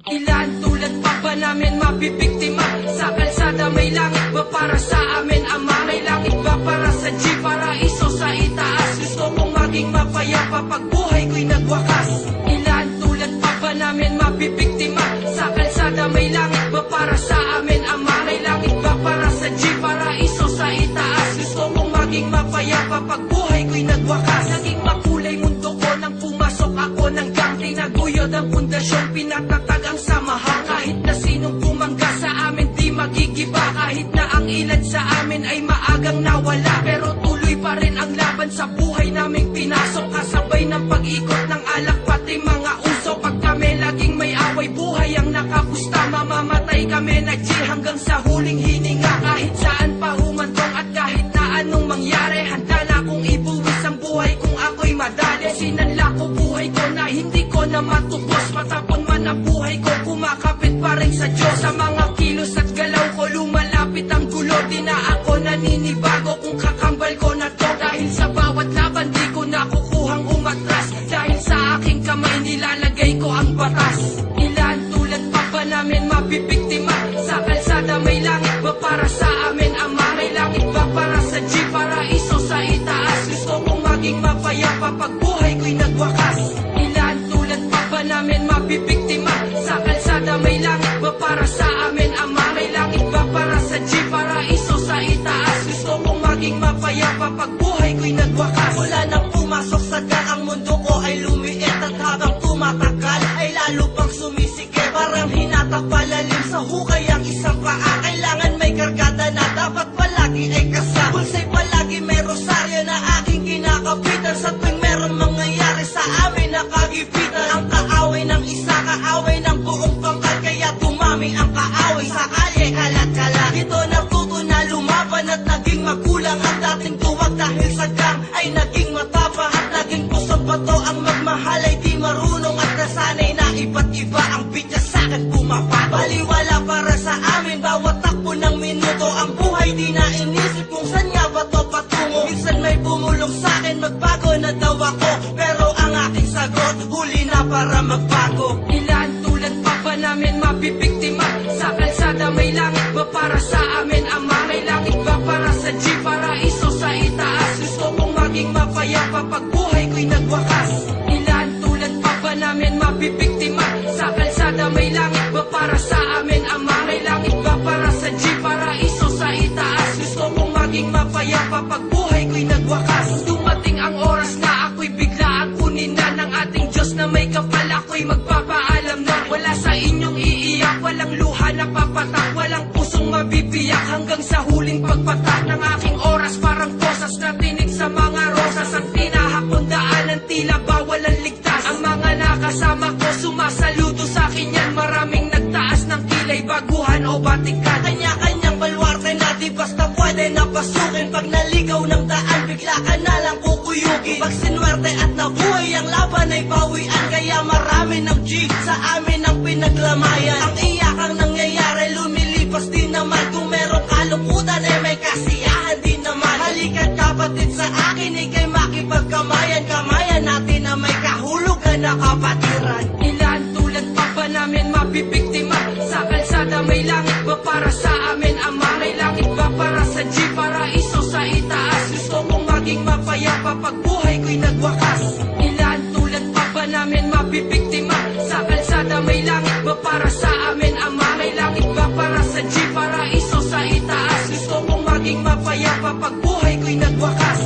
Ilan tulad pa ba namin mabibiktima? Sa kalsada may langit ba para sa amin, Ama? May langit ba para sa G, paraiso sa itaas? Gusto kong maging mapayapa pag buhay ko'y nagwakas. Ilan tulad pa ba namin mabibiktima? Sa kalsada may langit ba para sa amin, Ama? May langit ba para sa G, paraiso sa itaas? Gusto kong maging mapayapa pag buhay ko'y nagwakas. Naging makulay mundo ko nang pumasok ako ng gang. Tinaguyod ang pundasyon, pinatatag ang samahan. Kahit na sinong bumangga sa amin di magigiba. Kahit na ang ilan sa amin ay maagang nawala, pero tuloy pa rin ang laban sa buhay naming pinasok. Kasabay ng pag-ikot ng alak pati mga uso. Pag kami laging may away, buhay ang nakapusta. Mamamatay kami na G hanggang sa huling hininga. Kahit saan pa humantong at kahit na anong mangyari, handa na akong ibuwis ang buhay kung ako'y madali. Sinanla ko buhay ko na hindi ko na matubos. Matapon man ang buhay ko, kumakapit pa rin sa Diyos. Sa mga kilos at galaw ko, lumalapit ang gulo. Di na ako naninibago kung kakambal ko na to. Dahil sa bawat laban di ko na kukuhang umatras. Dahil sa aking kamay nilalagay ko ang batas. Ilan tulad pa ba namin mabibiktima? Sa kalsada may langit ba para sa amin, Ama? May langit ba para sa G, paraiso sa itaas? Gusto kong maging mapayapa pag buhay ko'y nagwakas. Ilan tulad pa ba namin mabibiktima? Sa kalsada may langit ba para sa amin, Ama? May langit ba para sa G, paraiso sa itaas? Gusto kong maging mapayapa pag buhay ko'y nagwakas. Wala nang pumasok sa gang, ang mundo ko ay lumiit. At habang tumatagal ay lalo pang sumisikip. Parang hinatak palalim sa hukay ang isang paa. Kailangan may kargada na dapat palagi ay kasama. Pulsay palagi may rosaryo na aking kinakapitan. Sa tuwing merong mangyayari sa amin nakagipitan. Ang kaaway ng isa, kaaway ng buong pangkat. Kaya dumami ang kaaway sa kalye, kalat-kalat. Dito natuto na lumaban at naging magulang. Ang dating tuwag dahil sa gang ay naging matapa. At naging pusong bato ang magmahal ay di marunong. At nasanay na iba't iba ang bitya sa'kin bumapa. Baliwala para sa amin bawat takbo ng minuto. Ang buhay di na inisip kung saan nga ba to patungo. Minsan may bumulong sa'kin, magbago na daw ako. Pero ang aking sagot, huli na para magbago. Ilan tulad pa ba namin mabibiktima? Sa kalsada may langit ba para sa amin, Ama? May langit ba para sa G, paraiso sa itaas? Gusto kong maging mapayapa pag buhay ko'y nagwakas. Ilan tulad pa ba namin mabibiktima? Sa kalsada may langit ba para sa amin, Ama? May langit ba para sa G, paraiso sa itaas? Gusto kong maging mapayapa pag buhay ko'y nagwakas. Dumating ang oras na ako'y biglaan kunin na ng ating Diyos na may kapal. Ako'y magpapaalam na wala sa inyong iiyak. Walang luha na papatak, walang pusong mabibiyak. Hanggang sa huling pagpatak ng aking oras, parang posas na tinig sa mga rosas. Ang tinahapon daanan tila bawal ang ligtas. Ang mga nakasama ko sumasaludo sa akin yan. Maraming nagtaas ng kilay, baguhan o batikan. Kanya-kanyang balwarte na di basta pwede na pasukin. Pag naligaw ng daan, bigla ka na lang kukuyugin. Pag sinwerte at nabuhay, ang laban ay bawian. Kaya marami ng G sa amin ang pinaglamayan. Ang iyakang nangyayari, lumilipas din naman. Kung merong kalungkutan, eh may kasiyahan din naman. Halika't kapatid sa akin, ikay makipagkamayan. Kamayan natin na may kahulugan na kapatiran. Ilan tulad pa ba namin mabibiktima? Sa kalsada may langit ba para sa amin, Ama? May langit ba para sa G, paraiso sa itaas? Gusto kong maging mapayapa pag buhay ko'y nagwakas. Ilan tulad pa ba namin mabibiktima? Sa kalsada may langit ba para sa amin, Ama? May langit ba para sa G, paraiso sa itaas? Gusto kong maging mapayapa pag buhay ko'y nagwakas.